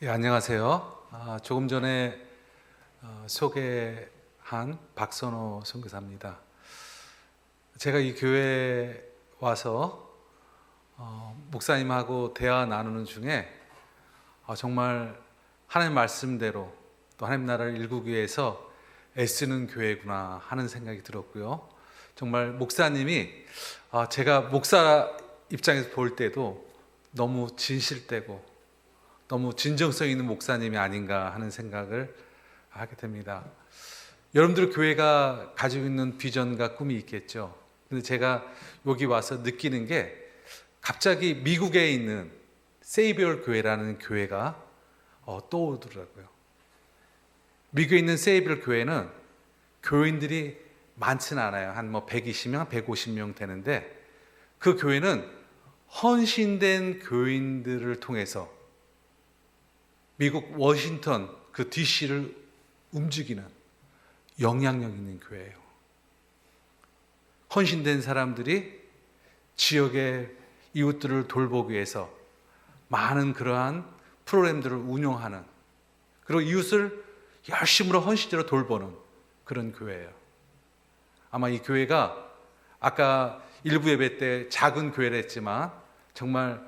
예, 안녕하세요. 조금 전에 소개한 박선호 선교사입니다. 제가 이 교회에 와서 목사님하고 대화 나누는 중에 정말 하나님 말씀대로 또 하나님 나라를 일구기 위해서 애쓰는 교회구나 하는 생각이 들었고요. 정말 목사님이 제가 목사 입장에서 볼 때도 너무 진실되고 너무 진정성 있는 목사님이 아닌가 하는 생각을 하게 됩니다. 여러분들 교회가 가지고 있는 비전과 꿈이 있겠죠. 근데 제가 여기 와서 느끼는 게 갑자기 미국에 있는 세이비얼 교회라는 교회가 떠오르더라고요. 미국에 있는 세이비얼 교회는 교인들이 많지는 않아요. 한 120명, 150명 되는데 그 교회는 헌신된 교인들을 통해서 미국 워싱턴 그 DC를 움직이는 영향력 있는 교회예요. 헌신된 사람들이 지역의 이웃들을 돌보기 위해서 많은 그러한 프로그램들을 운영하는, 그리고 이웃을 열심으로 헌신적으로 돌보는 그런 교회예요. 아마 이 교회가 아까 일부 예배 때 작은 교회를 했지만 정말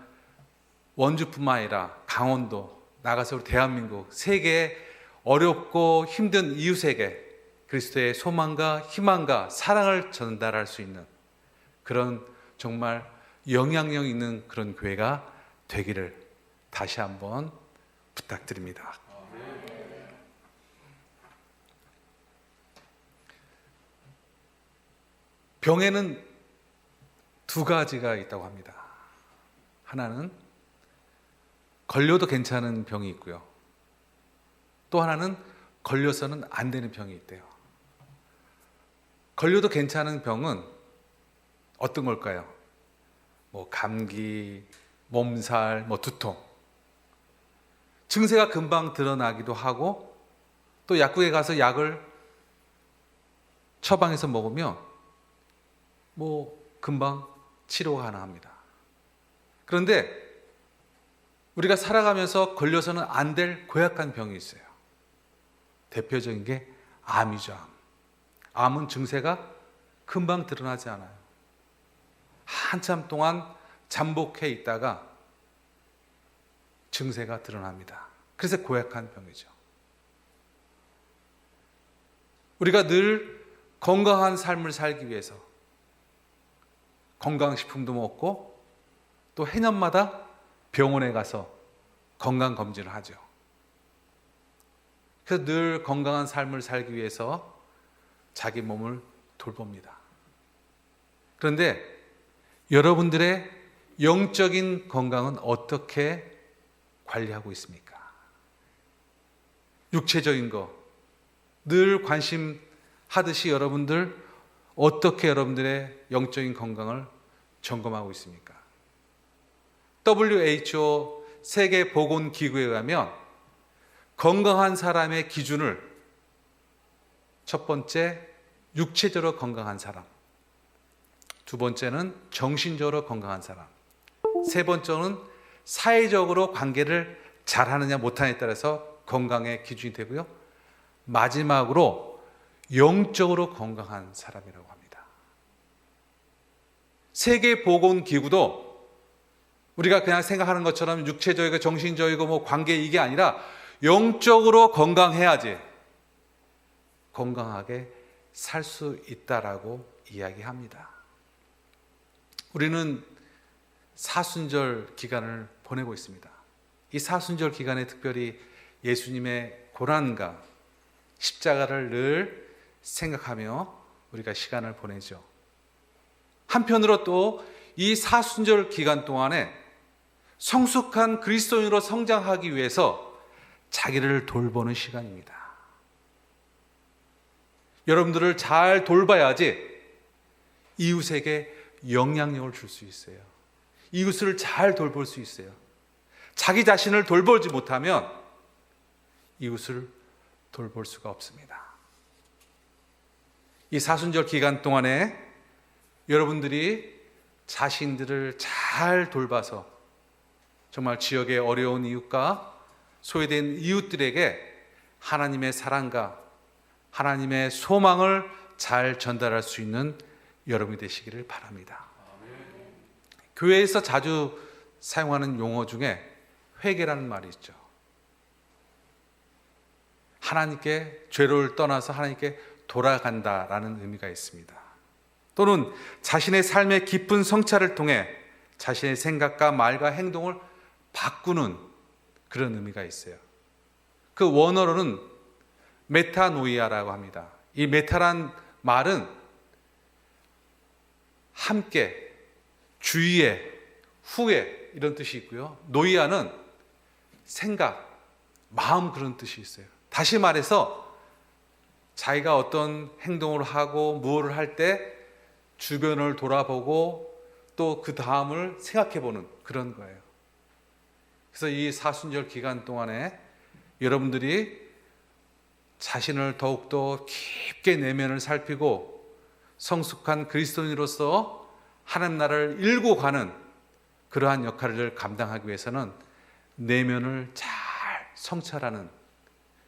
원주뿐만 아니라 강원도, 나가서 우리 대한민국, 세계의 어렵고 힘든 이웃에게 그리스도의 소망과 희망과 사랑을 전달할 수 있는 그런 정말 영향력 있는 그런 교회가 되기를 다시 한번 부탁드립니다. 병에는 두 가지가 있다고 합니다. 하나는 걸려도 괜찮은 병이 있고요. 또 하나는 걸려서는 안 되는 병이 있대요. 걸려도 괜찮은 병은 어떤 걸까요? 감기, 몸살, 두통. 증세가 금방 드러나기도 하고 또 약국에 가서 약을 처방해서 먹으면 금방 치료가 가능합니다. 그런데 우리가 살아가면서 걸려서는 안 될 고약한 병이 있어요. 대표적인 게 암이죠. 암은 증세가 금방 드러나지 않아요. 한참 동안 잠복해 있다가 증세가 드러납니다. 그래서 고약한 병이죠. 우리가 늘 건강한 삶을 살기 위해서 건강식품도 먹고 또 해년마다 병원에 가서 건강검진을 하죠. 그래서 늘 건강한 삶을 살기 위해서 자기 몸을 돌봅니다. 그런데 여러분들의 영적인 건강은 어떻게 관리하고 있습니까? 육체적인 거 늘 관심하듯이 여러분들 어떻게 여러분들의 영적인 건강을 점검하고 있습니까? WHO 세계보건기구에 의하면 건강한 사람의 기준을 첫 번째 육체적으로 건강한 사람, 두 번째는 정신적으로 건강한 사람, 세 번째는 사회적으로 관계를 잘하느냐 못하느냐에 따라서 건강의 기준이 되고요, 마지막으로 영적으로 건강한 사람이라고 합니다. 세계보건기구도 우리가 그냥 생각하는 것처럼 육체적이고 정신적이고 관계 이게 아니라 영적으로 건강해야지 건강하게 살 수 있다라고 이야기합니다. 우리는 사순절 기간을 보내고 있습니다. 이 사순절 기간에 특별히 예수님의 고난과 십자가를 늘 생각하며 우리가 시간을 보내죠. 한편으로 또 이 사순절 기간 동안에 성숙한 그리스도인으로 성장하기 위해서 자기를 돌보는 시간입니다. 여러분들을 잘 돌봐야지 이웃에게 영향력을 줄 수 있어요. 이웃을 잘 돌볼 수 있어요. 자기 자신을 돌보지 못하면 이웃을 돌볼 수가 없습니다. 이 사순절 기간 동안에 여러분들이 자신들을 잘 돌봐서 정말 지역의 어려운 이웃과 소외된 이웃들에게 하나님의 사랑과 하나님의 소망을 잘 전달할 수 있는 여러분이 되시기를 바랍니다. 교회에서 자주 사용하는 용어 중에 회개라는 말이 있죠. 하나님께 죄를 떠나서 하나님께 돌아간다라는 의미가 있습니다. 또는 자신의 삶의 깊은 성찰을 통해 자신의 생각과 말과 행동을 바꾸는 그런 의미가 있어요. 그 원어로는 메타노이아라고 합니다. 이 메타란 말은 함께, 주의에, 후에 이런 뜻이 있고요. 노이아는 생각, 마음 그런 뜻이 있어요. 다시 말해서 자기가 어떤 행동을 하고 무엇을 할 때 주변을 돌아보고 또 그 다음을 생각해보는 그런 거예요. 그래서 이 사순절 기간 동안에 여러분들이 자신을 더욱더 깊게 내면을 살피고 성숙한 그리스도인으로서 하나님 나라를 일구 가는 그러한 역할을 감당하기 위해서는 내면을 잘 성찰하는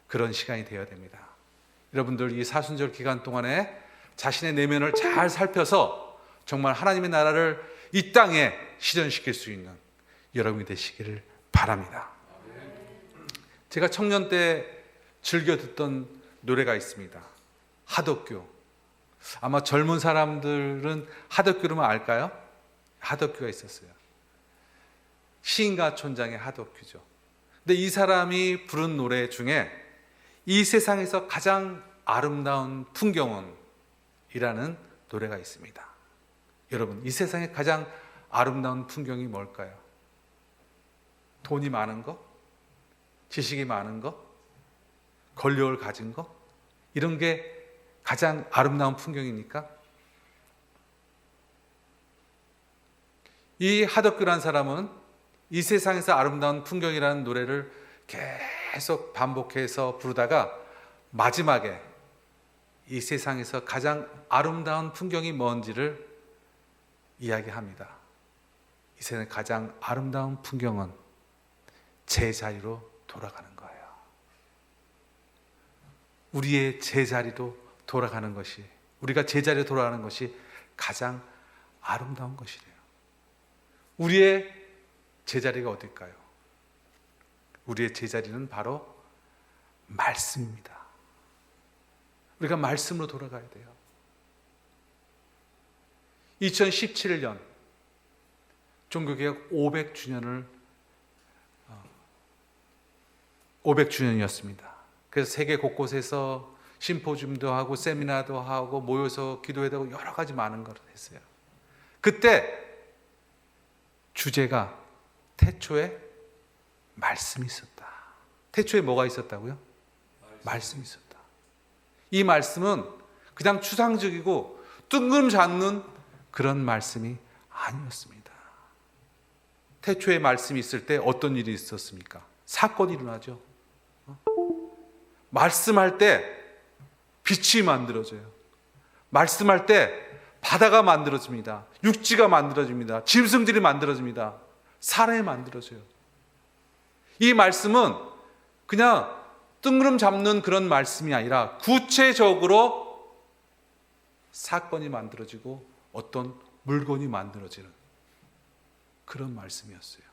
그런 시간이 되어야 됩니다. 여러분들 이 사순절 기간 동안에 자신의 내면을 잘 살펴서 정말 하나님의 나라를 이 땅에 실현시킬 수 있는 여러분이 되시기를 바랍니다. 제가 청년 때 즐겨 듣던 노래가 있습니다. 하덕교. 아마 젊은 사람들은 하덕교라면 알까요? 하덕교가 있었어요. 시인과 촌장의 하덕교죠. 근데 이 사람이 부른 노래 중에 이 세상에서 가장 아름다운 풍경은 이라는 노래가 있습니다. 여러분, 이 세상에 가장 아름다운 풍경이 뭘까요? 돈이 많은 거? 지식이 많은 거? 권력을 가진 거? 이런 게 가장 아름다운 풍경입니까? 이 하덕규라는 사람은 이 세상에서 아름다운 풍경이라는 노래를 계속 반복해서 부르다가 마지막에 이 세상에서 가장 아름다운 풍경이 뭔지를 이야기합니다. 이 세상의 가장 아름다운 풍경은 제자리로 돌아가는 거예요. 우리의 제자리로 돌아가는 것이, 우리가 제자리로 돌아가는 것이 가장 아름다운 것이래요. 우리의 제자리가 어딜까요? 우리의 제자리는 바로 말씀입니다. 우리가 말씀으로 돌아가야 돼요. 2017년 종교개혁 500주년이었습니다. 그래서 세계 곳곳에서 심포지움도 하고 세미나도 하고 모여서 기도회도 하고 여러 가지 많은 걸 했어요. 그때 주제가 태초에 말씀이 있었다. 태초에 뭐가 있었다고요? 말씀이 있었다. 이 말씀은 그냥 추상적이고 뜬금잡는 그런 말씀이 아니었습니다. 태초에 말씀이 있을 때 어떤 일이 있었습니까? 사건이 일어나죠. 말씀할 때 빛이 만들어져요. 말씀할 때 바다가 만들어집니다. 육지가 만들어집니다. 짐승들이 만들어집니다. 사람이 만들어져요. 이 말씀은 그냥 뜬구름 잡는 그런 말씀이 아니라 구체적으로 사건이 만들어지고 어떤 물건이 만들어지는 그런 말씀이었어요.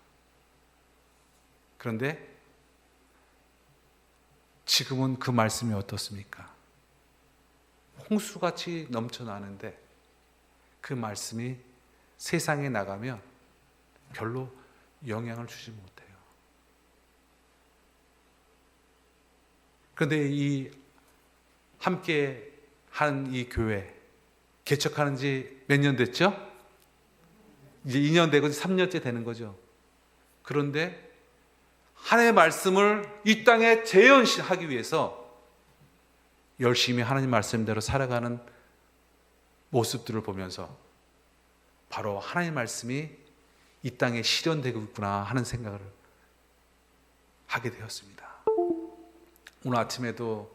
그런데 지금은 그 말씀이 어떻습니까? 홍수같이 넘쳐나는데 그 말씀이 세상에 나가면 별로 영향을 주지 못해요. 그런데 이 함께 한 이 교회 개척하는 지 몇 년 됐죠? 이제 2년 되고 3년째 되는 거죠. 그런데 하나님의 말씀을 이 땅에 재현하기 위해서 열심히 하나님 말씀대로 살아가는 모습들을 보면서 바로 하나님의 말씀이 이 땅에 실현되고 있구나 하는 생각을 하게 되었습니다. 오늘 아침에도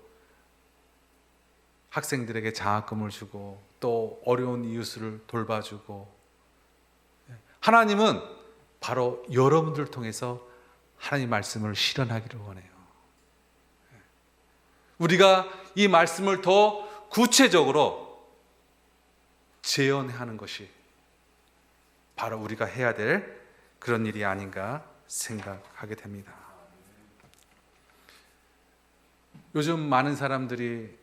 학생들에게 장학금을 주고 또 어려운 이웃을 돌봐주고, 하나님은 바로 여러분들을 통해서 하나님 말씀을 실현하기를 원해요. 우리가 이 말씀을 더 구체적으로 재현하는 것이 바로 우리가 해야 될 그런 일이 아닌가 생각하게 됩니다. 요즘 많은 사람들이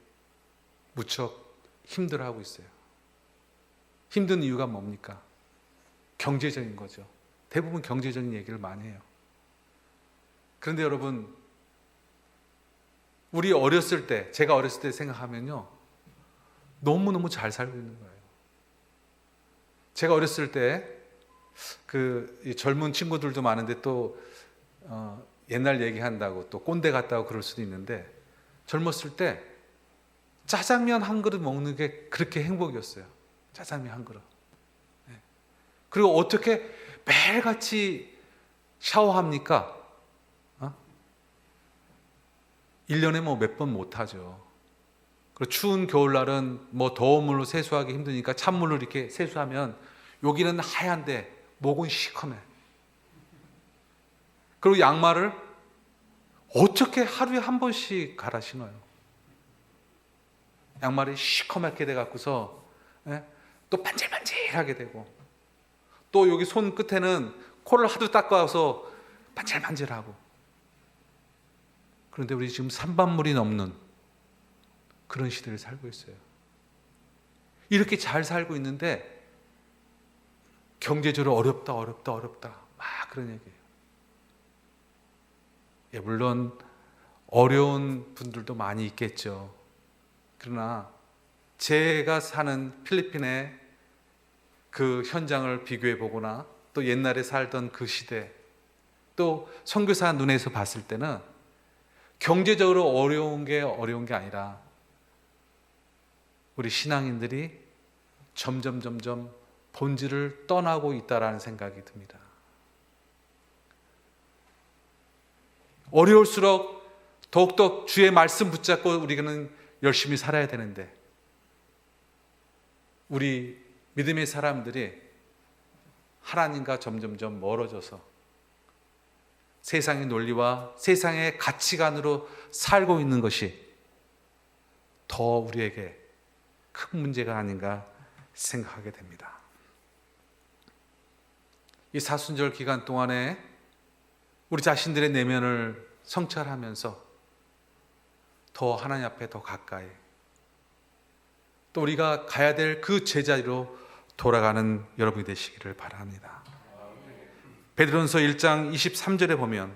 무척 힘들어하고 있어요. 힘든 이유가 뭡니까? 경제적인 거죠. 대부분 경제적인 얘기를 많이 해요. 그런데 여러분, 우리 어렸을 때, 제가 어렸을 때 생각하면요, 너무너무 잘 살고 있는 거예요. 제가 어렸을 때 이 젊은 친구들도 많은데 또 옛날 얘기한다고 또 꼰대 같다고 그럴 수도 있는데, 젊었을 때 짜장면 한 그릇 먹는 게 그렇게 행복이었어요. 짜장면 한 그릇. 그리고 어떻게 매일같이 샤워합니까? 1년에 뭐 몇 번 못하죠. 그리고 추운 겨울날은 뭐 더운 물로 세수하기 힘드니까 찬물로 이렇게 세수하면 여기는 하얀데 목은 시커매. 그리고 양말을 어떻게 하루에 한 번씩 갈아 신어요? 양말이 시커멓게 돼갖고서 또 반질반질하게 되고, 또 여기 손 끝에는 코를 하도 닦아서 반질반질하고. 그런데 우리 지금 산반물이 넘는 그런 시대를 살고 있어요. 이렇게 잘 살고 있는데 경제적으로 어렵다 막 그런 얘기예요. 물론 어려운 분들도 많이 있겠죠. 그러나 제가 사는 필리핀의 그 현장을 비교해 보거나 또 옛날에 살던 그 시대, 또 선교사 눈에서 봤을 때는 경제적으로 어려운 게 아니라 우리 신앙인들이 점점 본질을 떠나고 있다라는 생각이 듭니다. 어려울수록 더욱더 주의 말씀 붙잡고 우리는 열심히 살아야 되는데, 우리 믿음의 사람들이 하나님과 점점 멀어져서 세상의 논리와 세상의 가치관으로 살고 있는 것이 더 우리에게 큰 문제가 아닌가 생각하게 됩니다. 이 사순절 기간 동안에 우리 자신들의 내면을 성찰하면서 더 하나님 앞에 더 가까이, 또 우리가 가야 될 그 제자리로 돌아가는 여러분이 되시기를 바랍니다. 베드로전서 1장 23절에 보면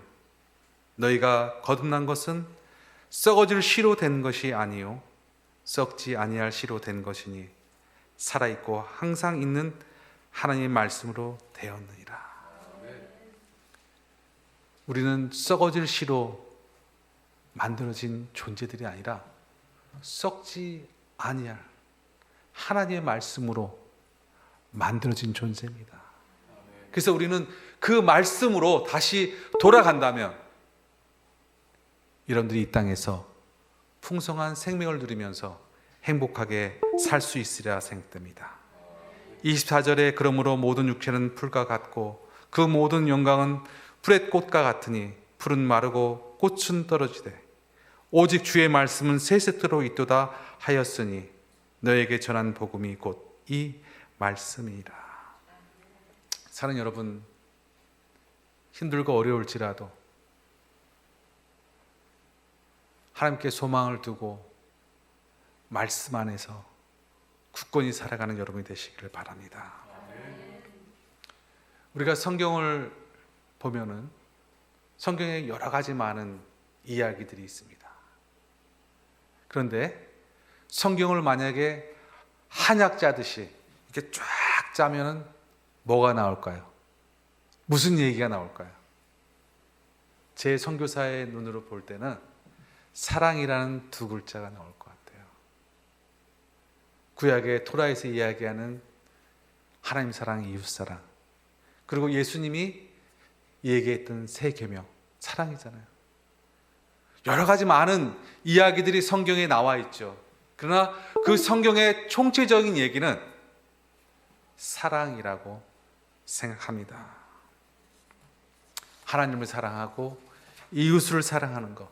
너희가 거듭난 것은 썩어질 씨로 된 것이 아니요 썩지 아니할 씨로 된 것이니 살아있고 항상 있는 하나님의 말씀으로 되었느니라. 우리는 썩어질 씨로 만들어진 존재들이 아니라 썩지 아니할 하나님의 말씀으로 만들어진 존재입니다. 그래서 우리는 그 말씀으로 다시 돌아간다면 여러분들이 이 땅에서 풍성한 생명을 누리면서 행복하게 살 수 있으리라 생각됩니다. 24절에 그러므로 모든 육체는 풀과 같고 그 모든 영광은 풀의 꽃과 같으니 풀은 마르고 꽃은 떨어지되 오직 주의 말씀은 세세토록 있도다 하였으니 너에게 전한 복음이 곧 이 말씀이라. 사랑하는 여러분, 힘들고 어려울지라도 하나님께 소망을 두고 말씀 안에서 굳건히 살아가는 여러분이 되시기를 바랍니다. 우리가 성경을 보면은 성경에 여러 가지 많은 이야기들이 있습니다. 그런데 성경을 만약에 한약 짜듯이 이렇게 쫙 짜면은 뭐가 나올까요? 무슨 얘기가 나올까요? 제 선교사의 눈으로 볼 때는 사랑이라는 두 글자가 나올 것 같아요. 구약의 토라에서 이야기하는 하나님 사랑, 이웃 사랑, 그리고 예수님이 얘기했던 세 계명, 사랑이잖아요. 여러 가지 많은 이야기들이 성경에 나와 있죠. 그러나 그 성경의 총체적인 얘기는 사랑이라고 생각합니다. 하나님을 사랑하고 이웃을 사랑하는 것,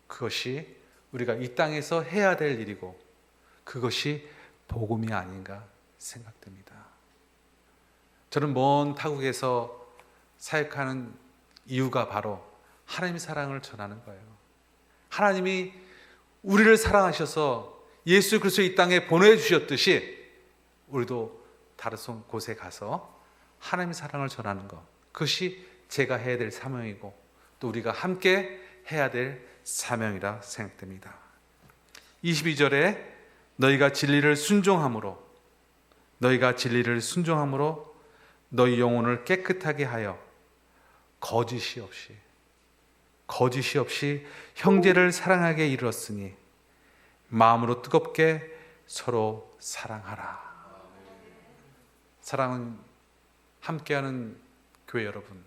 그것이 우리가 이 땅에서 해야 될 일이고 그것이 복음이 아닌가 생각됩니다. 저는 먼 타국에서 사역하는 이유가 바로 하나님의 사랑을 전하는 거예요. 하나님이 우리를 사랑하셔서 예수 그리스도 이 땅에 보내주셨듯이 우리도 다른 곳에 가서 하나님의 사랑을 전하는 것, 그것이 제가 해야 될 사명이고 또 우리가 함께 해야 될 사명이라 생각됩니다. 22절에 너희가 진리를 순종함으로 너희 영혼을 깨끗하게 하여 거짓이 없이 형제를 사랑하게 이르렀으니 마음으로 뜨겁게 서로 사랑하라. 사랑은 함께하는 교회 여러분,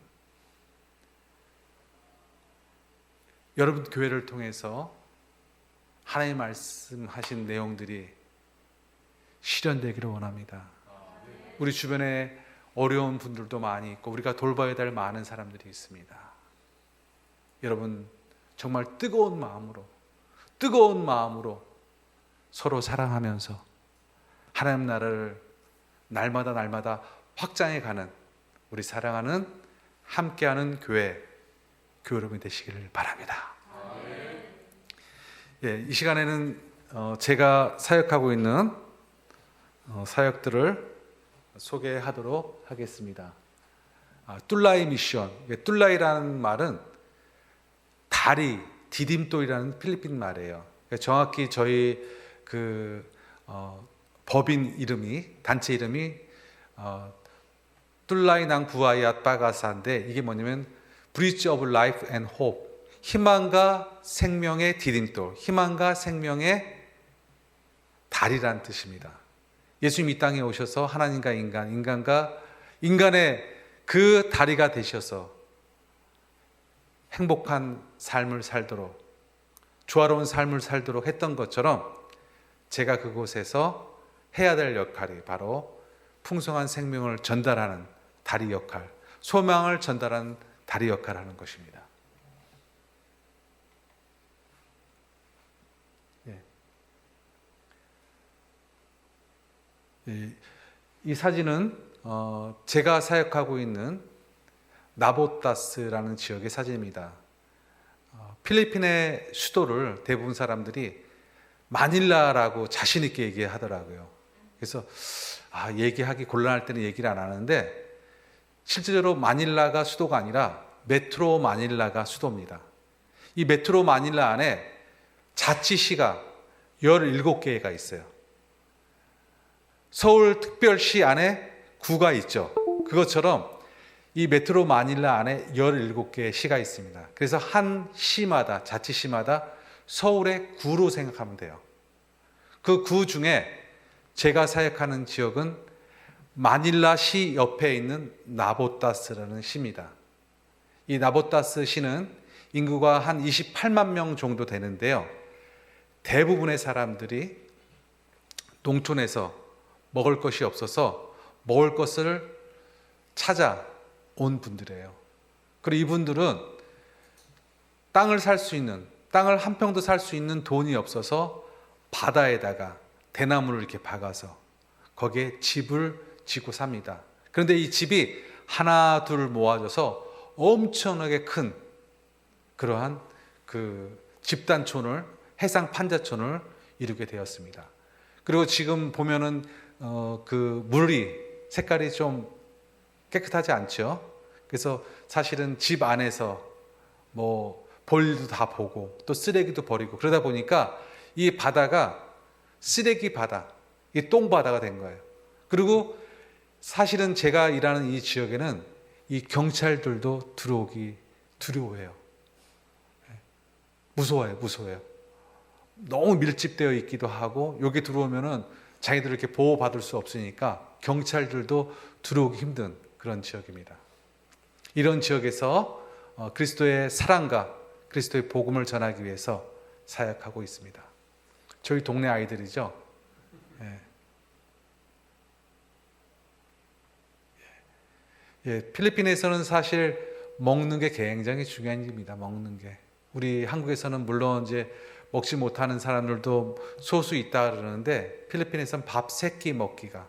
교회를 통해서 하나님 말씀하신 내용들이 실현되기를 원합니다. 우리 주변에 어려운 분들도 많이 있고 우리가 돌봐야 될 많은 사람들이 있습니다. 여러분 정말 뜨거운 마음으로 서로 사랑하면서 하나님 나라를 날마다 확장해가는 우리 사랑하는 함께하는 교회 여러분이 되시기를 바랍니다. 이 시간에는 제가 사역하고 있는 사역들을 소개하도록 하겠습니다. 뚫라이 미션, 뚫라이라는 말은 다리, 디딤돌이라는 필리핀 말이에요. 정확히 저희 법인 이름이, 단체 이름이 뚫라이낭 부아이앗 바가사인데 이게 뭐냐면 Bridge of Life and Hope, 희망과 생명의 디딤돌, 희망과 생명의 다리란 뜻입니다. 예수님이 이 땅에 오셔서 하나님과 인간의 그 다리가 되셔서 행복한 삶을 살도록, 조화로운 삶을 살도록 했던 것처럼 제가 그곳에서 해야 될 역할이 바로 풍성한 생명을 전달하는 다리 역할, 소망을 전달하는 다리 역할을 하는 것입니다. 이 사진은 제가 사역하고 있는 나보타스라는 지역의 사진입니다. 필리핀의 수도를 대부분 사람들이 마닐라라고 자신 있게 얘기하더라고요. 그래서 얘기하기 곤란할 때는 얘기를 안 하는데 실제로 마닐라가 수도가 아니라 메트로 마닐라가 수도입니다. 이 메트로 마닐라 안에 자치시가 17개가 있어요. 서울특별시 안에 구가 있죠. 그것처럼 이 메트로 마닐라 안에 17개의 시가 있습니다. 그래서 한 시마다, 자치시마다 서울의 구로 생각하면 돼요. 그 구 중에 제가 사역하는 지역은 마닐라시 옆에 있는 나보타스라는 시입니다. 이 나보타스 시는 인구가 한 28만 명 정도 되는데요. 대부분의 사람들이 농촌에서 먹을 것이 없어서 먹을 것을 찾아온 분들이에요. 그리고 이분들은 땅을 한 평도 살 수 있는 돈이 없어서 바다에다가 대나무를 이렇게 박아서 거기에 집을 짓고 삽니다. 그런데 이 집이 하나 둘 모아져서 엄청나게 큰 그러한 집단촌을, 해상 판자촌을 이루게 되었습니다. 그리고 지금 보면은 물이 색깔이 좀 깨끗하지 않죠. 그래서 사실은 집 안에서 볼일도 다 보고 또 쓰레기도 버리고 그러다 보니까 이 바다가 쓰레기 바다, 이 똥바다가 된 거예요. 그리고 사실은 제가 일하는 이 지역에는 이 경찰들도 들어오기 두려워해요. 무서워요. 너무 밀집되어 있기도 하고 여기 들어오면은 자기들 이렇게 보호받을 수 없으니까 경찰들도 들어오기 힘든 그런 지역입니다. 이런 지역에서 그리스도의 사랑과 그리스도의 복음을 전하기 위해서 사역하고 있습니다. 저희 동네 아이들이죠. 필리핀에서는 사실 먹는 게 굉장히 중요한 일입니다. 먹는 게. 우리 한국에서는 물론 이제 먹지 못하는 사람들도 소수 있다 그러는데 필리핀에서는 밥 3끼 먹기가,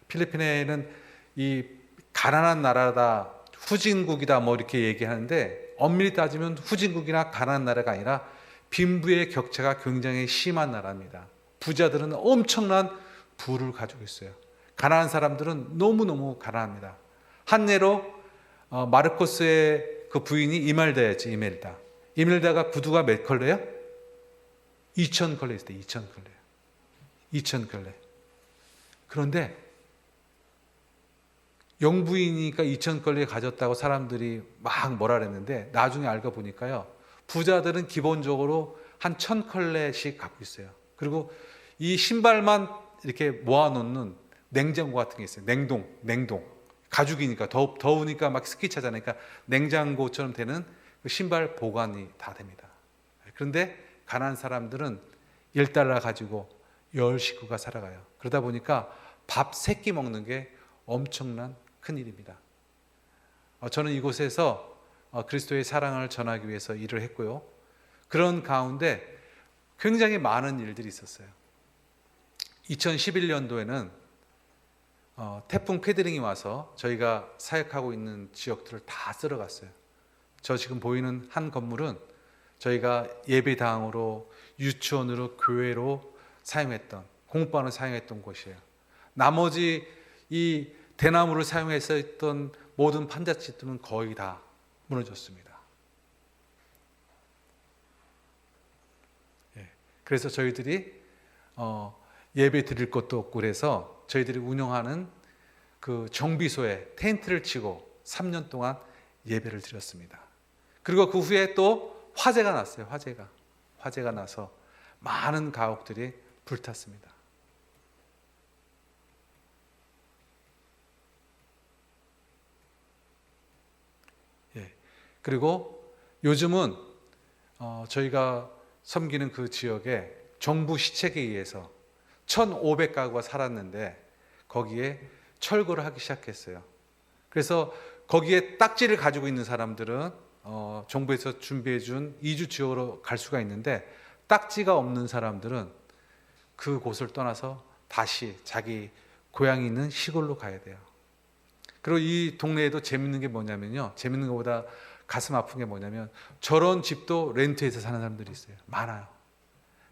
필리핀에는 이 가난한 나라다, 후진국이다 뭐 이렇게 얘기하는데 엄밀히 따지면 후진국이나 가난한 나라가 아니라 빈부의 격차가 굉장히 심한 나라입니다. 부자들은 엄청난 부를 가지고 있어요. 가난한 사람들은 너무너무 가난합니다. 한 예로 마르코스의 그 부인이 이멜다였지. 이멜다가 구두가 몇 컬레요? 2,000컬레 있을 때 2,000컬레. 2,000컬레. 그런데 영부인이니까 2,000컬레 가졌다고 사람들이 막 뭐라 그랬는데 나중에 알고 보니까요, 부자들은 기본적으로 한 1,000컬레씩 갖고 있어요. 그리고 이 신발만 이렇게 모아놓는 냉장고 같은 게 있어요. 냉동. 가죽이니까 더우니까 막 스키 차잖아요. 그러니까 냉장고처럼 되는 그 신발 보관이 다 됩니다. 그런데 가난한 사람들은 $1 가지고 10식구가 살아가요. 그러다 보니까 밥 3끼 먹는 게 엄청난 큰일입니다. 저는 이곳에서 그리스도의 사랑을 전하기 위해서 일을 했고요. 그런 가운데 굉장히 많은 일들이 있었어요. 2011년도에는 태풍 캐드링이 와서 저희가 사역하고 있는 지역들을 다 쓸어갔어요. 저 지금 보이는 한 건물은 저희가 예배당으로, 유치원으로, 교회로 사용했던, 공부방을 사용했던 곳이에요. 나머지 이 대나무를 사용해서 했던 모든 판자집들은 거의 다 무너졌습니다. 그래서 저희들이 예배 드릴 것도 없고 그래서 저희들이 운영하는 그 정비소에 텐트를 치고 3년 동안 예배를 드렸습니다. 그리고 그 후에 또 화재가 났어요. 화재가 나서 많은 가옥들이 불탔습니다. 그리고 요즘은 저희가 섬기는 그 지역에 정부 시책에 의해서 1,500가구가 살았는데 거기에 철거를 하기 시작했어요. 그래서 거기에 딱지를 가지고 있는 사람들은 정부에서 준비해준 이주 지역으로 갈 수가 있는데 딱지가 없는 사람들은 그 곳을 떠나서 다시 자기 고향이 있는 시골로 가야 돼요. 그리고 이 동네에도 재밌는 게 뭐냐면요, 재밌는 것보다 가슴 아픈 게 뭐냐면 저런 집도 렌트해서 사는 사람들이 있어요. 많아요.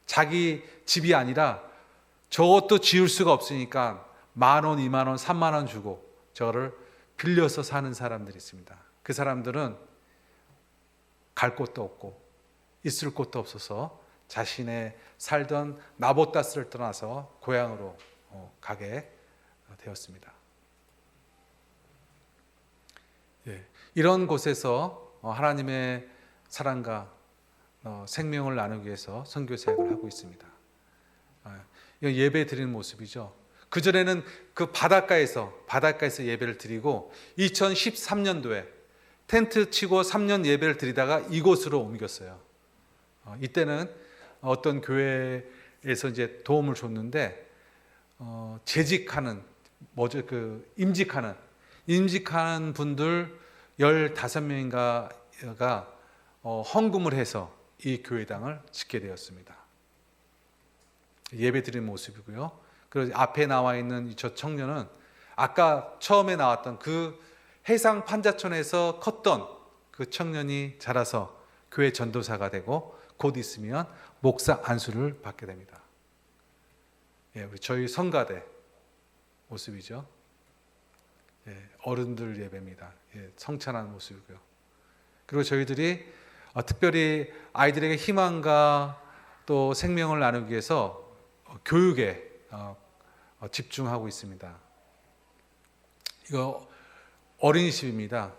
자기 집이 아니라 저것도 지을 수가 없으니까 10,000원, 20,000원, 30,000원 주고 저를 빌려서 사는 사람들이 있습니다. 그 사람들은 갈 곳도 없고 있을 곳도 없어서 자신의 살던 나보타스를 떠나서 고향으로 가게 되었습니다. 이런 곳에서 하나님의 사랑과 생명을 나누기 위해서 선교 사역을 하고 있습니다. 이건 예배 드리는 모습이죠. 그전에는 그 바닷가에서 예배를 드리고 2013년도에 텐트 치고 3년 예배를 드리다가 이곳으로 옮겼어요. 이때는 어떤 교회에서 이제 도움을 줬는데 재직하는 임직하는 분들 15명인가가 헌금을 해서 이 교회당을 짓게 되었습니다. 예배 드리는 모습이고요. 그리고 앞에 나와 있는 저 청년은 아까 처음에 나왔던 그 해상 판자촌에서 컸던 그 청년이 자라서 교회 전도사가 되고 곧 있으면 목사 안수를 받게 됩니다. 우리 저희 성가대 모습이죠. 어른들 예배입니다. 성찬한 모습이고요. 그리고 저희들이 특별히 아이들에게 희망과 또 생명을 나누기 위해서 교육에 집중하고 있습니다. 이거 어린이집입니다.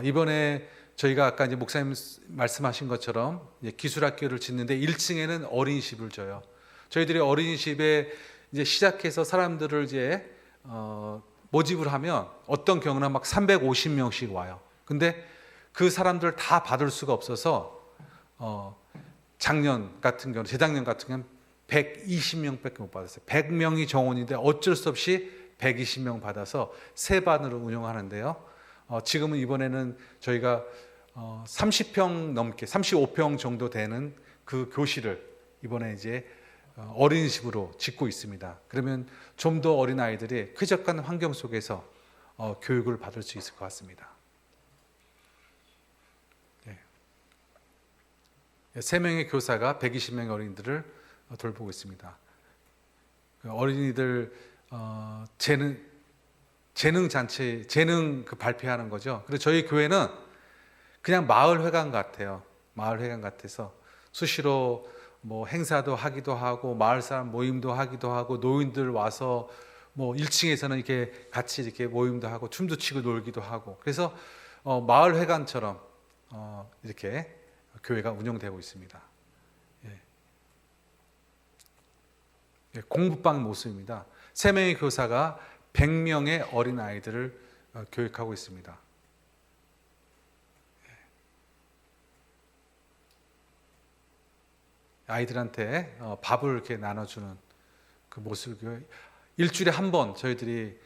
이번에 저희가 아까 이제 목사님 말씀하신 것처럼 기술학교를 짓는데 1층에는 어린이집을 줘요. 저희들이 어린이집에 이제 시작해서 사람들을 이제 모집을 하면 어떤 경우는 막 350명씩 와요. 근데 그 사람들을 다 받을 수가 없어서 재작년 같은 경우는 120명밖에 못 받았어요. 100명이 정원인데 어쩔 수 없이 120명 받아서 세 반으로 운영하는데요. 지금은 이번에는 저희가 30평 넘게 35평 정도 되는 그 교실을 이번에 이제 어린이집으로 짓고 있습니다. 그러면 좀 더 어린 아이들이 쾌적한 환경 속에서 교육을 받을 수 있을 것 같습니다. 3명의 교사가 120명의 어린이들을 돌보고 있습니다. 어린이들 재능 잔치, 재능 발표하는 거죠. 그리고 저희 교회는 그냥 마을 회관 같아요. 마을 회관 같아서 수시로 뭐 행사도 하기도 하고 마을 사람 모임도 하기도 하고 노인들 와서 뭐 1층에서는 이렇게 같이 이렇게 모임도 하고 춤도 추고 놀기도 하고 그래서 마을 회관처럼 이렇게 교회가 운영되고 있습니다. 공부방 모습입니다. 3명의 교사가 100명의 어린 아이들을 교육하고 있습니다. 아이들한테 밥을 이렇게 나눠주는 그 모습을 일주일에 한 번 저희들이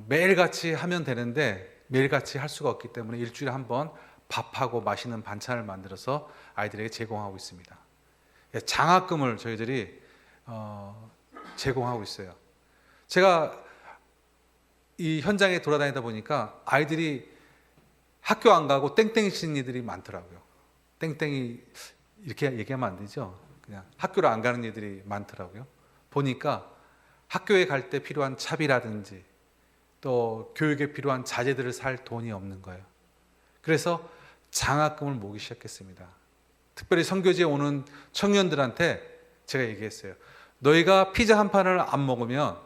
매일같이 하면 되는데 매일같이 할 수가 없기 때문에 일주일에 한 번 밥하고 맛있는 반찬을 만들어서 아이들에게 제공하고 있습니다. 장학금을 저희들이 제공하고 있어요. 제가 이 현장에 돌아다니다 보니까 아이들이 학교 안 가고 땡땡이 치는 이들이 많더라고요. 땡땡이 이렇게 얘기하면 안 되죠. 그냥 학교를 안 가는 애들이 많더라고요. 보니까 학교에 갈 때 필요한 차비라든지 또 교육에 필요한 자재들을 살 돈이 없는 거예요. 그래서 장학금을 모으기 시작했습니다. 특별히 선교지에 오는 청년들한테 제가 얘기했어요. 너희가 피자 한 판을 안 먹으면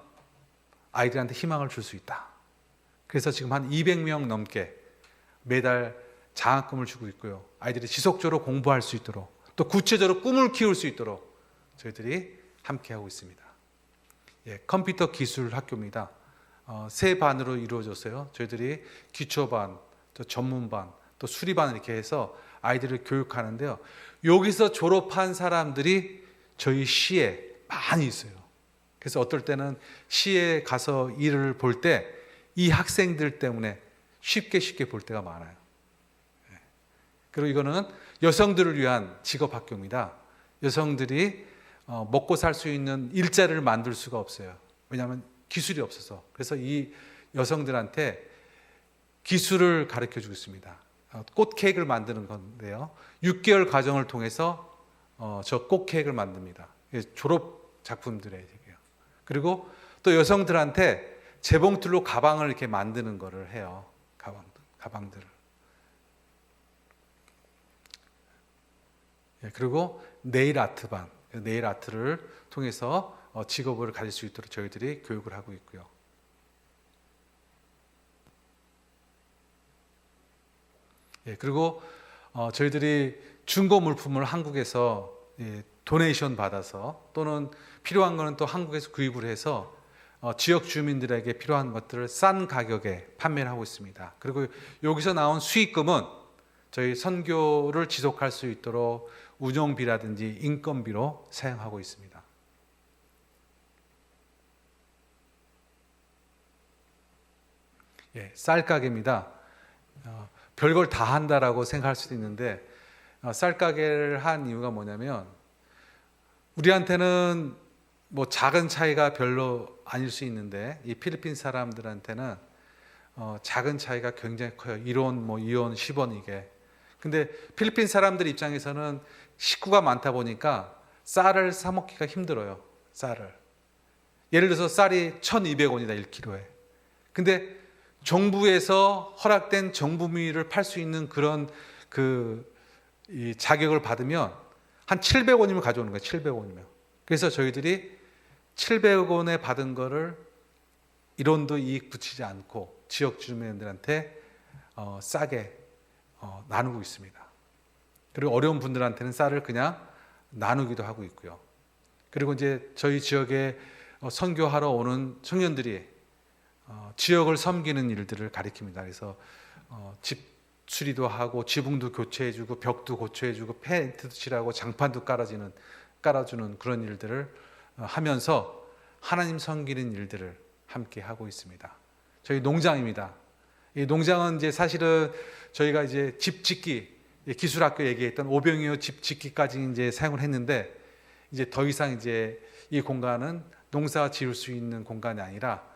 아이들한테 희망을 줄 수 있다. 그래서 지금 한 200명 넘게 매달 장학금을 주고 있고요. 아이들이 지속적으로 공부할 수 있도록 또 구체적으로 꿈을 키울 수 있도록 저희들이 함께하고 있습니다. 컴퓨터 기술 학교입니다. 3반으로 이루어졌어요. 저희들이 기초반, 또 전문반, 또 수리반 이렇게 해서 아이들을 교육하는데요. 여기서 졸업한 사람들이 저희 시에 많이 있어요. 그래서 어떨 때는 시에 가서 일을 볼 때 이 학생들 때문에 쉽게 볼 때가 많아요. 그리고 이거는 여성들을 위한 직업학교입니다. 여성들이 먹고 살 수 있는 일자리를 만들 수가 없어요. 왜냐하면 기술이 없어서. 그래서 이 여성들한테 기술을 가르쳐 주고 있습니다. 꽃 케이크를 만드는 건데요. 6개월 과정을 통해서 저 꽃 케이크를 만듭니다. 졸업 작품들이에요. 그리고 또 여성들한테 재봉틀로 가방을 이렇게 만드는 거를 해요. 가방들을. 그리고 네일 아트반, 네일 아트를 통해서 직업을 가질 수 있도록 저희들이 교육을 하고 있고요. 그리고 저희들이 중고 물품을 한국에서 도네이션 받아서 또는 필요한 거는 또 한국에서 구입을 해서 지역 주민들에게 필요한 것들을 싼 가격에 판매를 하고 있습니다. 그리고 여기서 나온 수익금은 저희 선교를 지속할 수 있도록 운영비라든지 인건비로 사용하고 있습니다. 쌀 가게입니다. 별걸 다 한다라고 생각할 수도 있는데 쌀 가게를 한 이유가 뭐냐면 우리한테는 뭐 작은 차이가 별로 아닐 수 있는데 이 필리핀 사람들한테는 작은 차이가 굉장히 커요. 1원, 2원, 10원 이게. 근데 필리핀 사람들 입장에서는 식구가 많다 보니까 쌀을 사 먹기가 힘들어요. 쌀을. 예를 들어서 쌀이 1,200원이다 1kg에. 근데 정부에서 허락된 정부미를 팔 수 있는 그런 이 자격을 받으면 한 700원이면 가져오는 거예요. 700원이면. 그래서 저희들이 700원에 받은 거를 1원도 이익 붙이지 않고 지역 주민들한테 싸게 나누고 있습니다. 그리고 어려운 분들한테는 쌀을 그냥 나누기도 하고 있고요. 그리고 이제 저희 지역에 선교하러 오는 청년들이 지역을 섬기는 일들을 가리킵니다. 그래서 집 수리도 하고 지붕도 교체해주고 벽도 고쳐해주고 페인트도 칠하고 장판도 깔아주는 그런 일들을 하면서 하나님 섬기는 일들을 함께 하고 있습니다. 저희 농장입니다. 이 농장은 이제 사실은 저희가 이제 집 짓기, 기술학교 얘기했던 오병이어 집 짓기까지 이제 사용을 했는데, 이제 더 이상 이제 이 공간은 농사 지을 수 있는 공간이 아니라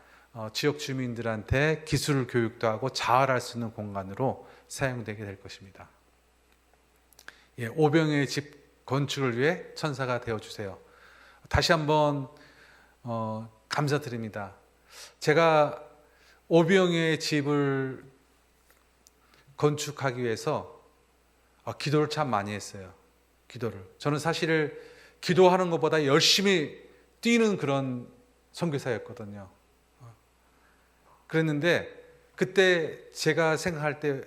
지역 주민들한테 기술 교육도 하고 자활할 수 있는 공간으로 사용되게 될 것입니다. 예, 오병이어의 집 건축을 위해 천사가 되어 주세요. 다시 한번 감사드립니다. 제가 오병이어의 집을 건축하기 위해서 기도를 참 많이 했어요. 기도를. 저는 사실 기도하는 것보다 열심히 뛰는 그런 선교사였거든요. 그랬는데 그때 제가 생각할 때,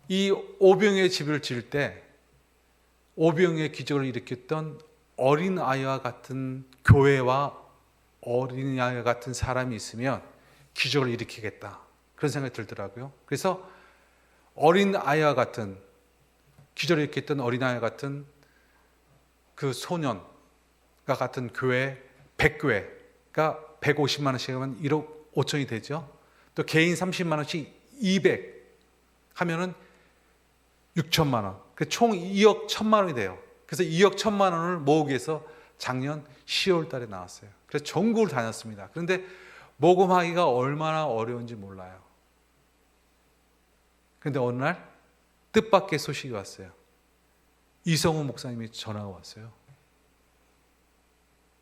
이 오병이어의 집을 지을 때 오병이어의 기적을 일으켰던 어린아이와 같은 교회와 어린아이와 같은 사람이 있으면 기적을 일으키겠다, 그런 생각이 들더라고요. 그래서 어린아이와 같은, 기적을 일으켰던 어린아이와 같은 그 소년과 같은 교회 100교회가 150만 원씩 하면 1억 5천이 되죠. 또 개인 30만 원씩 200 하면은 6천만 원. 총 2억 1천만 원이 돼요. 그래서 2억 1천만 원을 모으기 위해서 작년 10월 달에 나왔어요. 그래서 전국을 다녔습니다. 그런데 모금하기가 얼마나 어려운지 몰라요. 그런데 어느 날 뜻밖의 소식이 왔어요. 이성우 목사님이 전화가 왔어요.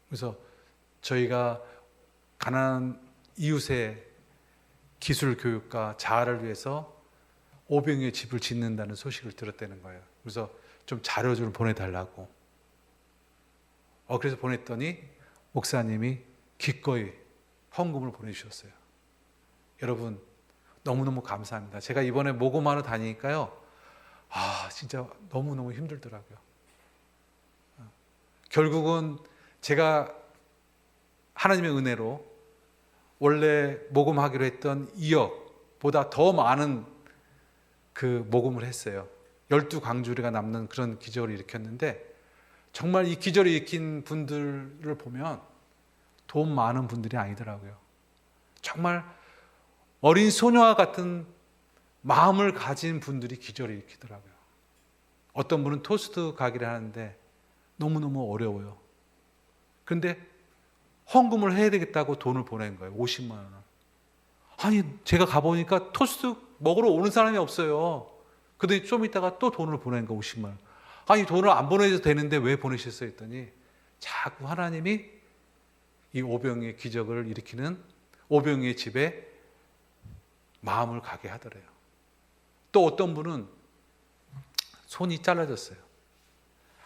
그래서 저희가 가난한 이웃의 기술 교육과 자아를 위해서 오병이어의 집을 짓는다는 소식을 들었다는 거예요. 그래서 좀 자료 좀 보내달라고. 그래서 보냈더니 목사님이 기꺼이 헌금을 보내주셨어요. 여러분 너무너무 감사합니다. 제가 이번에 모금하러 다니니까요, 진짜 너무너무 힘들더라고요. 결국은 제가 하나님의 은혜로 원래 모금하기로 했던 2억보다 더 많은 그 모금을 했어요. 12강주리가 남는 그런 기적을 일으켰는데, 정말 이 기적을 일으킨 분들을 보면 돈 많은 분들이 아니더라고요. 정말 어린 소녀와 같은 마음을 가진 분들이 기적을 일으키더라고요. 어떤 분은 토스트 가게를 하는데 너무너무 어려워요. 그런데 헌금을 해야 되겠다고 돈을 보낸 거예요. 50만 원을. 아니, 제가 가보니까 토스트 먹으러 오는 사람이 없어요. 그런데 좀 있다가 또 돈을 보낸 거 50만 원. 아니, 돈을 안 보내도 되는데 왜 보내셨어요? 했더니 자꾸 하나님이 이 오병이어의 기적을 일으키는 오병이어의 집에 마음을 가게 하더래요. 또 어떤 분은 손이 잘라졌어요.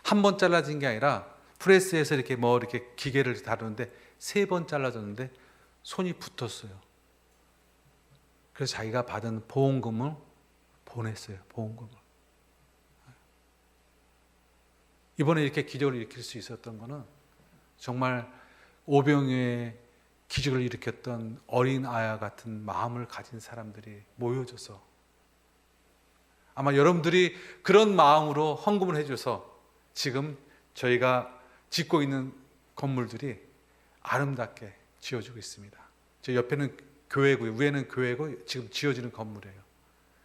한 번 잘라진 게 아니라 프레스에서 이렇게 이렇게 기계를 다루는데 3번 잘라졌는데 손이 붙었어요. 그래서 자기가 받은 보험금을 보냈어요. 보험금을. 이번에 이렇게 기적을 일으킬 수 있었던 거는 정말 오병이어의 기적을 일으켰던 어린 아이와 같은 마음을 가진 사람들이 모여져서, 아마 여러분들이 그런 마음으로 헌금을 해줘서 지금 저희가 짓고 있는 건물들이 아름답게 지어지고 있습니다. 저 옆에는 교회고요, 위에는 교회고 지금 지어지는 건물이에요.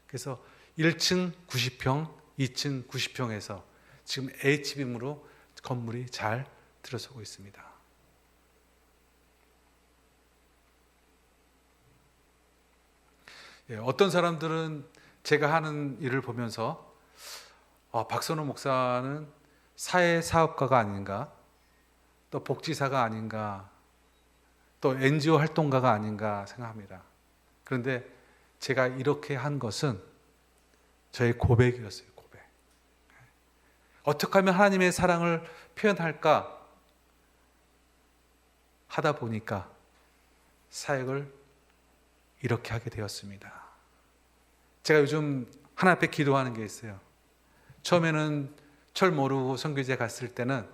그래서 1층 90평, 2층 90평에서 지금 H빔으로 건물이 잘 들어서고 있습니다. 어떤 사람들은 제가 하는 일을 보면서 박선호 목사는 사회사업가가 아닌가, 또 복지사가 아닌가, 또 NGO 활동가가 아닌가 생각합니다. 그런데 제가 이렇게 한 것은 저의 고백이었어요. 고백. 어떻게 하면 하나님의 사랑을 표현할까 하다 보니까 사역을 이렇게 하게 되었습니다. 제가 요즘 하나님 앞에 기도하는 게 있어요. 처음에는 철 모르고 선교제 갔을 때는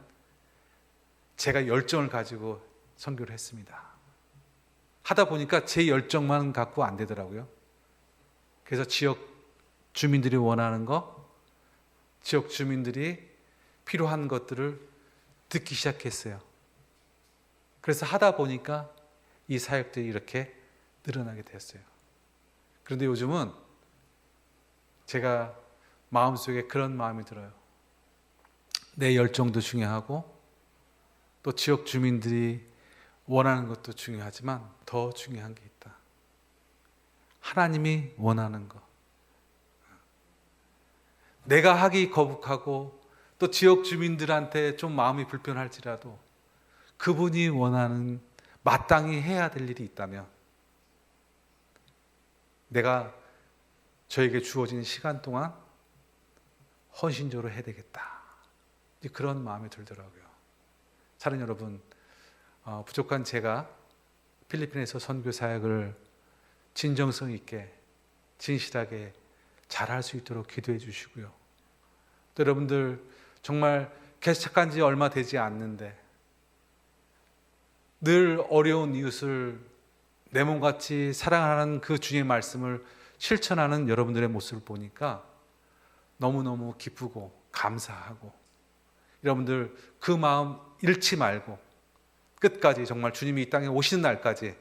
제가 열정을 가지고 선교를 했습니다. 하다 보니까 제 열정만 갖고 안 되더라고요. 그래서 지역 주민들이 원하는 거, 지역 주민들이 필요한 것들을 듣기 시작했어요. 그래서 하다 보니까 이 사역들이 이렇게 늘어나게 되었어요. 그런데 요즘은 제가 마음속에 그런 마음이 들어요. 내 열정도 중요하고 또 지역 주민들이 원하는 것도 중요하지만 더 중요한 게 있다. 하나님이 원하는 것. 내가 하기 거북하고 또 지역 주민들한테 좀 마음이 불편할지라도 그분이 원하는 마땅히 해야 될 일이 있다면 내가 저에게 주어진 시간 동안 헌신적으로 해야 되겠다. 그런 마음이 들더라고요. 사랑하는 여러분, 부족한 제가 필리핀에서 선교 사역을 진정성 있게 진실하게 잘할 수 있도록 기도해 주시고요. 또 여러분들 정말 개척한 지 얼마 되지 않는데 늘 어려운 이웃을 내 몸같이 사랑하는 그 주님의 말씀을 실천하는 여러분들의 모습을 보니까 너무너무 기쁘고 감사하고, 여러분들 그 마음 잃지 말고 끝까지 정말 주님이 이 땅에 오시는 날까지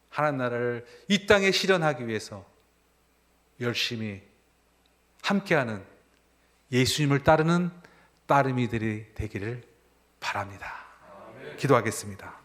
하나님 나라를 이 땅에 실현하기 위해서 열심히 함께하는 예수님을 따르는 따르미들이 되기를 바랍니다. 기도하겠습니다.